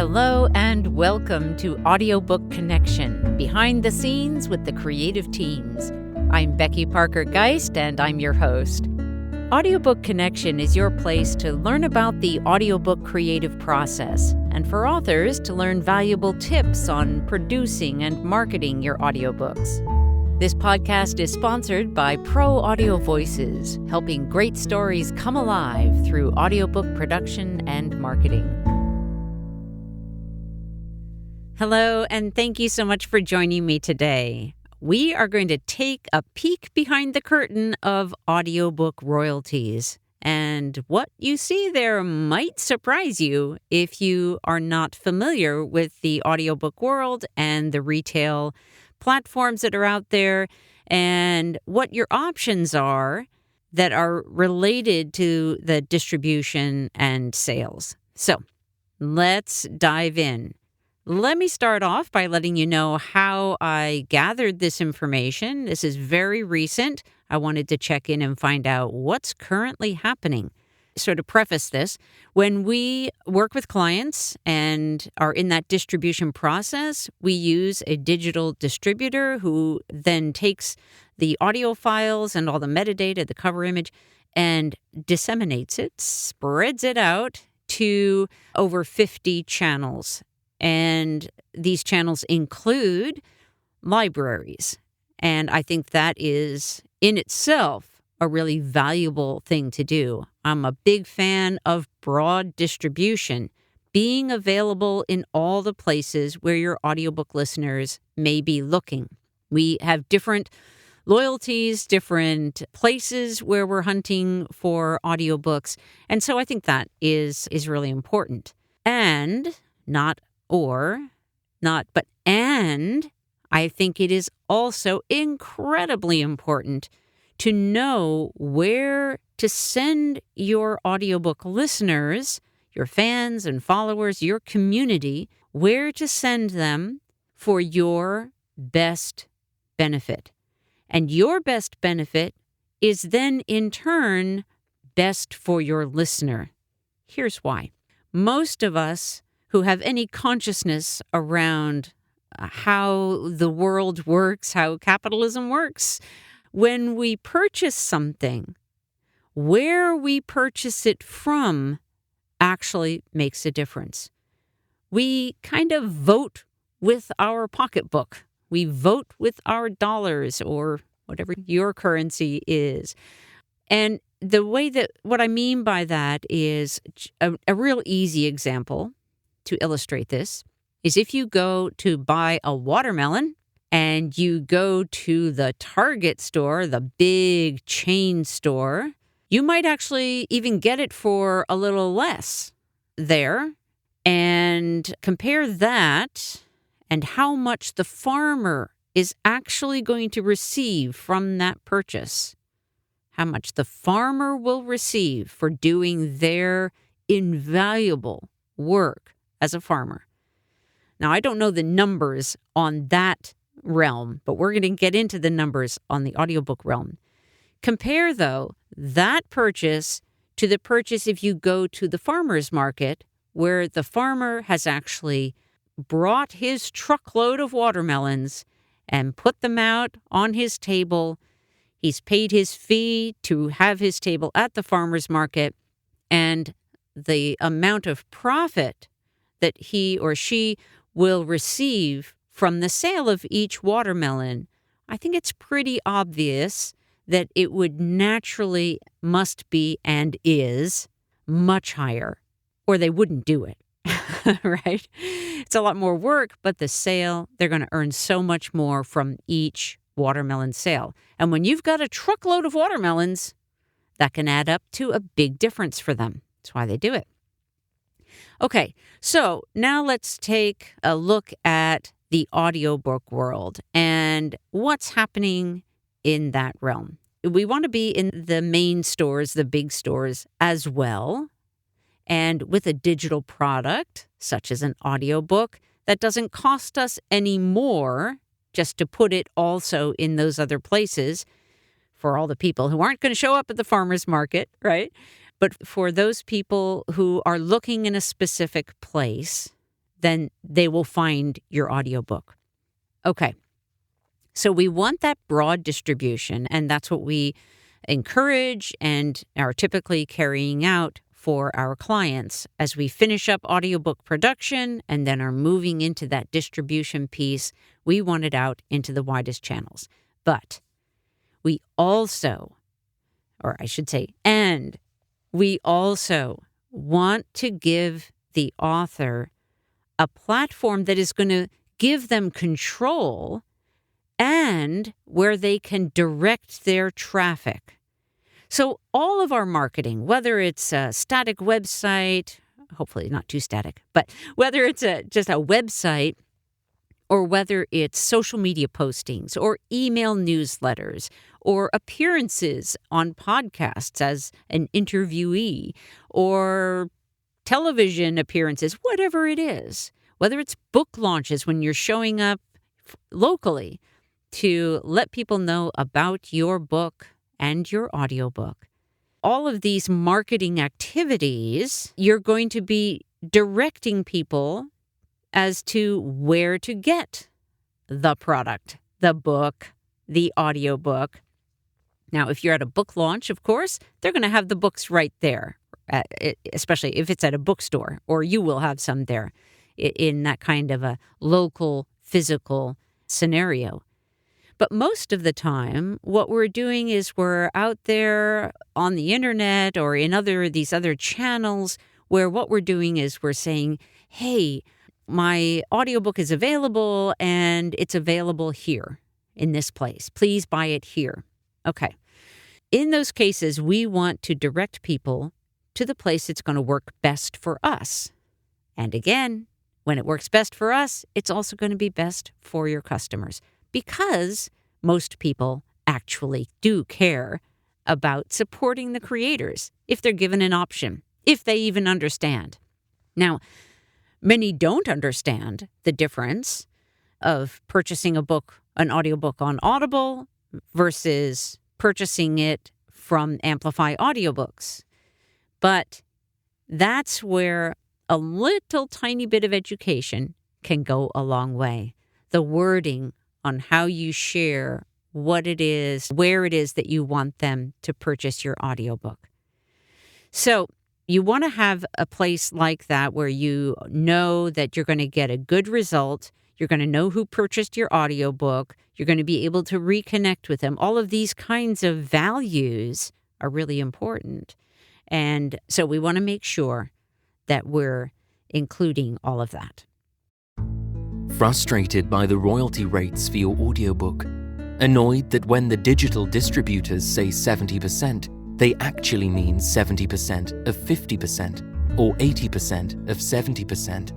Hello and welcome to Audiobook Connection, behind the scenes with the creative teams. I'm Becky Parker Geist and I'm your host. Audiobook Connection is your place to learn about the audiobook creative process and for authors to learn valuable tips on producing and marketing your audiobooks. This podcast is sponsored by Pro Audio Voices, helping great stories come alive through audiobook production and marketing. Hello, and thank you so much for joining me today. We are going to take a peek behind the curtain of Audiobook Royalties. And what you see there might surprise you if you are not familiar with the audiobook world and the retail platforms that are out there and what your options are that are related to the distribution and sales. So let's dive in. Let me start off by letting you know how I gathered this information. This is very recent. I wanted to check in and find out what's currently happening. So to preface this, when we work with clients and are in that distribution process, we use a digital distributor who then takes the audio files and all the metadata, the cover image, and disseminates it, spreads it out to over 50 channels. And these channels include libraries. And I think that is in itself a really valuable thing to do. I'm a big fan of broad distribution, being available in all the places where your audiobook listeners may be looking. We have different loyalties, different places where we're hunting for audiobooks. And so I think that is really important. And I think it is also incredibly important to know where to send your audiobook listeners, your fans and followers, your community, where to send them for your best benefit. And your best benefit is then in turn best for your listener. Here's why. Most of us who have any consciousness around how the world works, how capitalism works, when we purchase something, where we purchase it from actually makes a difference. We kind of vote with our pocketbook. We vote with our dollars or whatever your currency is. And the way that what I mean by that is a real easy example to illustrate this is if you go to buy a watermelon and you go to the Target store, the big chain store, you might actually even get it for a little less there. And compare that and how much the farmer is actually going to receive from that purchase. How much the farmer will receive for doing their invaluable work as a farmer. Now, I don't know the numbers on that realm, but we're going to get into the numbers on the audiobook realm. Compare, though, that purchase to the purchase if you go to the farmer's market, where the farmer has actually brought his truckload of watermelons and put them out on his table. He's paid his fee to have his table at the farmer's market, and the amount of profit that he or she will receive from the sale of each watermelon, I think it's pretty obvious that it would naturally must be and is much higher, or they wouldn't do it, right? It's a lot more work, but the sale, they're going to earn so much more from each watermelon sale. And when you've got a truckload of watermelons, that can add up to a big difference for them. That's why they do it. Okay, so now let's take a look at the audiobook world and what's happening in that realm. We want to be in the main stores, the big stores as well. And with a digital product, such as an audiobook, that doesn't cost us any more just to put it also in those other places for all the people who aren't going to show up at the farmer's market, right? But for those people who are looking in a specific place, then they will find your audiobook. Okay. So we want that broad distribution, and that's what we encourage and are typically carrying out for our clients as we finish up audiobook production and then are moving into that distribution piece. We want it out into the widest channels. But we also, or I should say, and we also want to give the author a platform that is going to give them control and where they can direct their traffic. So all of our marketing, whether it's a static website, hopefully not too static, but whether it's just a website or whether it's social media postings or email newsletters or appearances on podcasts as an interviewee or television appearances, whatever it is, whether it's book launches when you're showing up locally to let people know about your book and your audiobook. All of these marketing activities, you're going to be directing people as to where to get the product, the book, the audiobook. Now, if you're at a book launch, of course, they're going to have the books right there, especially if it's at a bookstore, or you will have some there in that kind of a local, physical scenario. But most of the time, what we're doing is we're out there on the internet or in these other channels where what we're doing is we're saying, hey, my audiobook is available and it's available here in this place. Please buy it here. Okay. In those cases, we want to direct people to the place that's going to work best for us. And again, when it works best for us, it's also going to be best for your customers. Because most people actually do care about supporting the creators if they're given an option, if they even understand. Now, many don't understand the difference of purchasing an audiobook on Audible versus purchasing it from Amplify Audiobooks. But that's where a little tiny bit of education can go a long way. The wording on how you share what it is, where it is that you want them to purchase your audiobook. So you want to have a place like that where you know that you're going to get a good result. You're going to know who purchased your audiobook. You're going to be able to reconnect with them. All of these kinds of values are really important. And so we want to make sure that we're including all of that. Frustrated by the royalty rates for your audiobook? Annoyed that when the digital distributors say 70%, they actually mean 70% of 50% or 80% of 70%,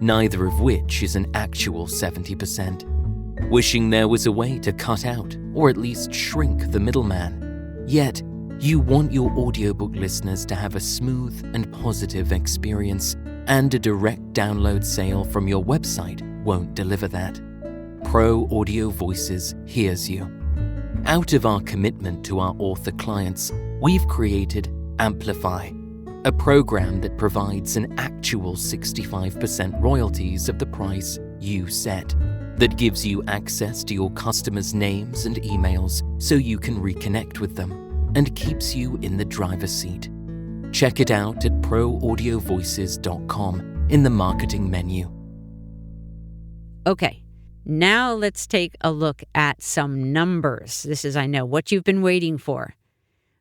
neither of which is an actual 70%. Wishing there was a way to cut out or at least shrink the middleman. Yet, you want your audiobook listeners to have a smooth and positive experience, and a direct download sale from your website won't deliver that. Pro Audio Voices hears you. Out of our commitment to our author clients, we've created Amplify, a program that provides an actual 65% royalties of the price you set, that gives you access to your customers' names and emails so you can reconnect with them, and keeps you in the driver's seat. Check it out at proaudiovoices.com in the marketing menu. Okay, now let's take a look at some numbers. This is, I know, what you've been waiting for.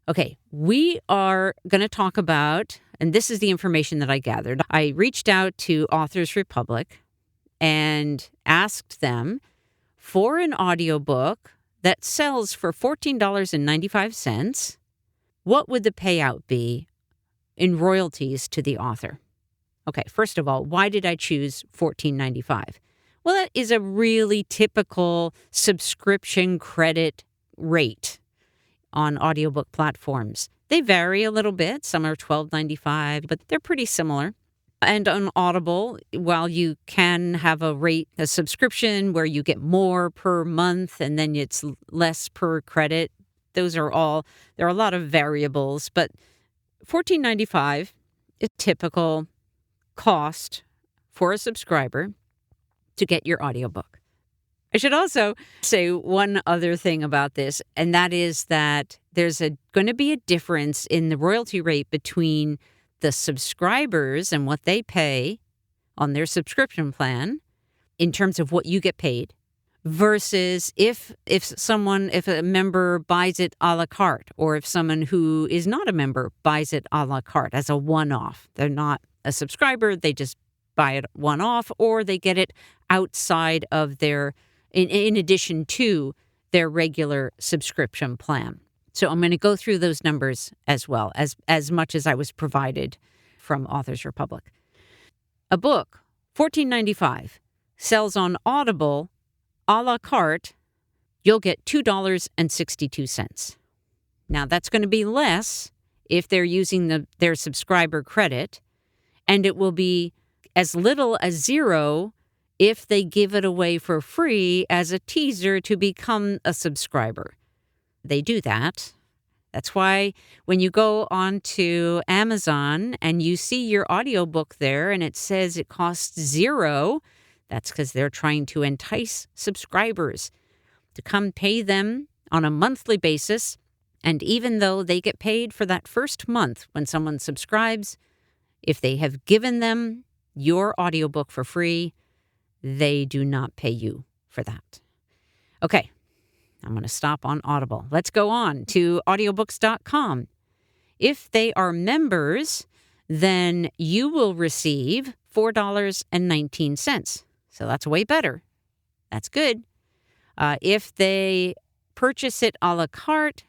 Okay, we are going to talk about, and this is the information that I gathered. I reached out to Authors Republic and asked them for an audiobook that sells for $14.95, what would the payout be in royalties to the author? Okay, first of all, why did I choose $14.95? Well, that is a really typical subscription credit rate on audiobook platforms. They vary a little bit. Some are $12.95, but they're pretty similar. And on Audible, while you can have a subscription where you get more per month and then it's less per credit, there are a lot of variables, but $14.95 is typical cost for a subscriber to get your audiobook. I should also say one other thing about this, and that is that there's going to be a difference in the royalty rate between the subscribers and what they pay on their subscription plan in terms of what you get paid versus if a member buys it a la carte, or if someone who is not a member buys it a la carte as a one-off. They're not a subscriber, they just buy it one-off, or they get it outside of their, in addition to their regular subscription plan. So I'm going to go through those numbers as well, as much as I was provided from Authors Republic. A book, $14.95, sells on Audible a la carte, you'll get $2.62. Now, that's going to be less if they're using their subscriber credit, and it will be as little as $0 if they give it away for free as a teaser to become a subscriber. They do that. That's why when you go onto Amazon and you see your audiobook there and it says it costs $0, that's because they're trying to entice subscribers to come pay them on a monthly basis. And even though they get paid for that first month when someone subscribes, if they have given them your audiobook for free, they do not pay you for that. Okay, I'm going to stop on Audible. Let's go on to audiobooks.com. If they are members, then you will receive $4.19. So that's way better. That's good. If they purchase it a la carte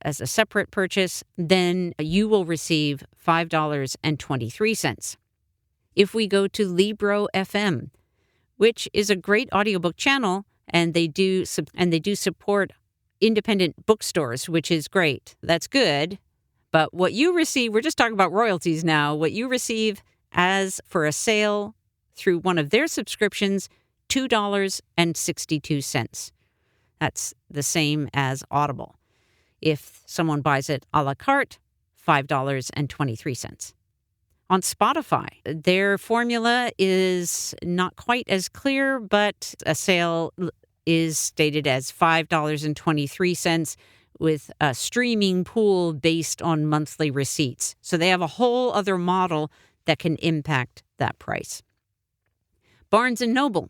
as a separate purchase, then you will receive $5.23. If we go to Libro FM, which is a great audiobook channel, and they do support independent bookstores, which is great. That's good. But what you receive, we're just talking about royalties now, what you receive as for a sale through one of their subscriptions, $2.62. That's the same as Audible. If someone buys it a la carte, $5.23. On Spotify, their formula is not quite as clear, but a sale is stated as $5.23 with a streaming pool based on monthly receipts. So they have a whole other model that can impact that price. Barnes & Noble,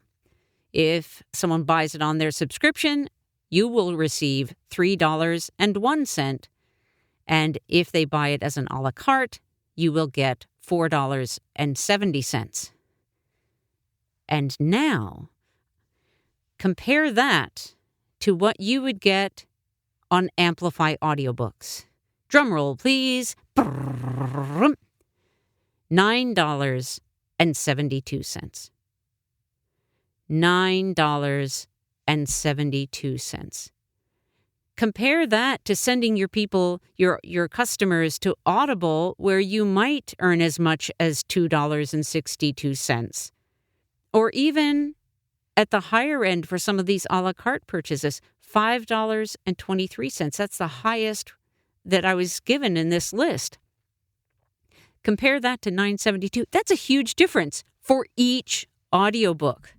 if someone buys it on their subscription, you will receive $3.01. And if they buy it as an a la carte, you will get $4.70. And now, compare that to what you would get on Amplify audiobooks. Drumroll, please. $9.72. $9.72. Compare that to sending your customers to Audible, where you might earn as much as $2.62. Or even at the higher end for some of these a la carte purchases, $5.23. That's the highest that I was given in this list. Compare that to $9.72. That's a huge difference for each audiobook.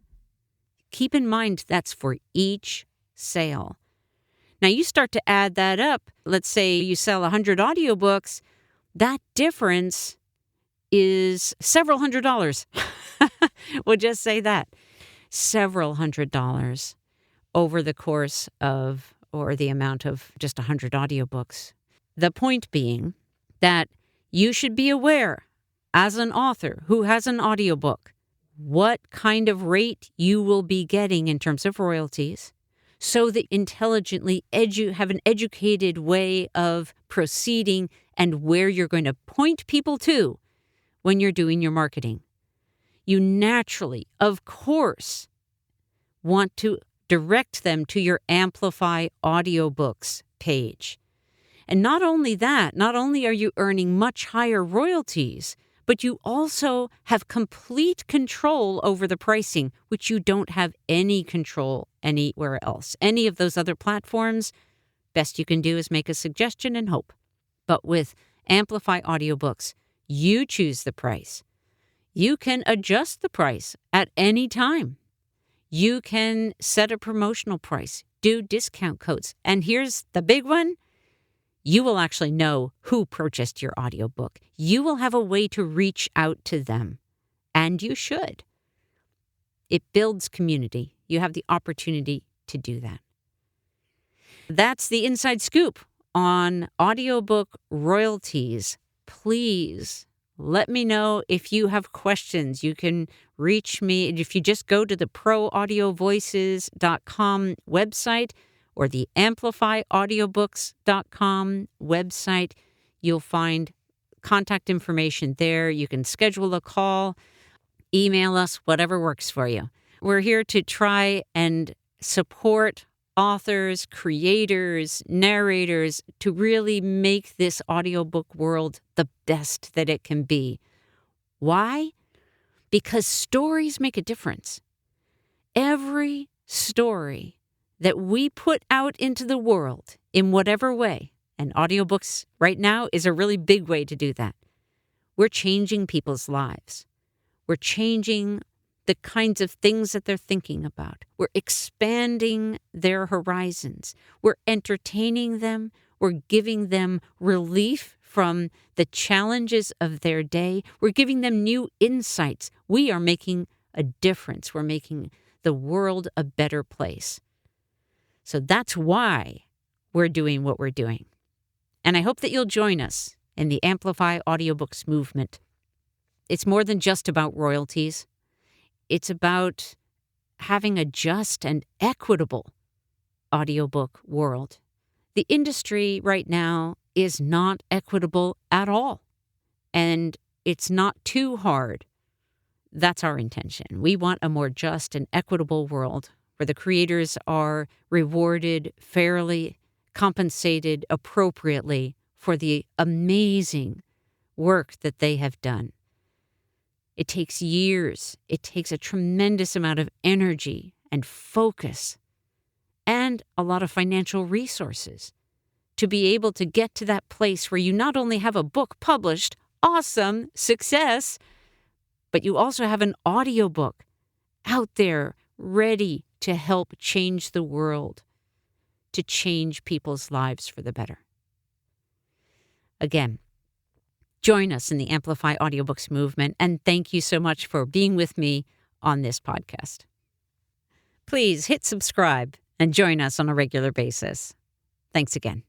Keep in mind that's for each sale. Now, you start to add that up. Let's say you sell 100 audiobooks. That difference is several $100s. We'll just say that. Several $100s over the course of, or the amount of just 100 audiobooks. The point being that you should be aware, as an author who has an audiobook, what kind of rate you will be getting in terms of royalties, so that intelligently have an educated way of proceeding and where you're going to point people to when you're doing your marketing. You naturally, of course, want to direct them to your Amplify Audiobooks page. And not only that, not only are you earning much higher royalties, but you also have complete control over the pricing, which you don't have any control anywhere else. Any of those other platforms, best you can do is make a suggestion and hope. But with Amplify Audiobooks, you choose the price. You can adjust the price at any time. You can set a promotional price, do discount codes. And here's the big one. You will actually know who purchased your audiobook. You will have a way to reach out to them, and you should. It builds community. You have the opportunity to do that. That's the inside scoop on Audiobook Royalties. Please let me know if you have questions. You can reach me if you just go to the proaudiovoices.com website or the amplifyaudiobooks.com website. You'll find contact information there. You can schedule a call, email us, whatever works for you. We're here to try and support authors, creators, narrators to really make this audiobook world the best that it can be. Why? Because stories make a difference. Every story that we put out into the world in whatever way, and audiobooks right now is a really big way to do that. We're changing people's lives. We're changing the kinds of things that they're thinking about. We're expanding their horizons. We're entertaining them. We're giving them relief from the challenges of their day. We're giving them new insights. We are making a difference. We're making the world a better place. So that's why we're doing what we're doing. And I hope that you'll join us in the Amplify Audiobooks movement. It's more than just about royalties. It's about having a just and equitable audiobook world. The industry right now is not equitable at all, and it's not too hard. That's our intention. We want a more just and equitable world where the creators are rewarded fairly, compensated appropriately for the amazing work that they have done. It takes years. It takes a tremendous amount of energy and focus and a lot of financial resources to be able to get to that place where you not only have a book published, awesome, success, but you also have an audiobook out there ready to help change the world, to change people's lives for the better. Again, join us in the Amplify Audiobooks movement, and thank you so much for being with me on this podcast. Please hit subscribe and join us on a regular basis. Thanks again.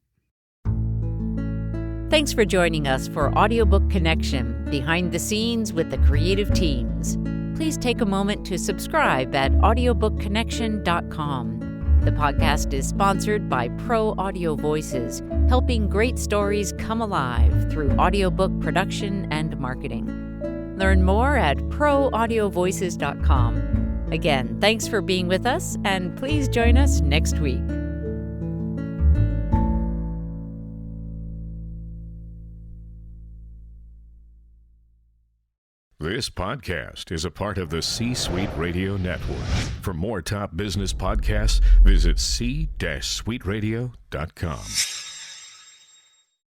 Thanks for joining us for Audiobook Connection, behind the scenes with the creative teams. Please take a moment to subscribe at audiobookconnection.com. The podcast is sponsored by Pro Audio Voices, helping great stories come alive through audiobook production and marketing. Learn more at proaudiovoices.com. Again, thanks for being with us, and please join us next week. This podcast is a part of the C-Suite Radio Network. For more top business podcasts, visit c-suiteradio.com.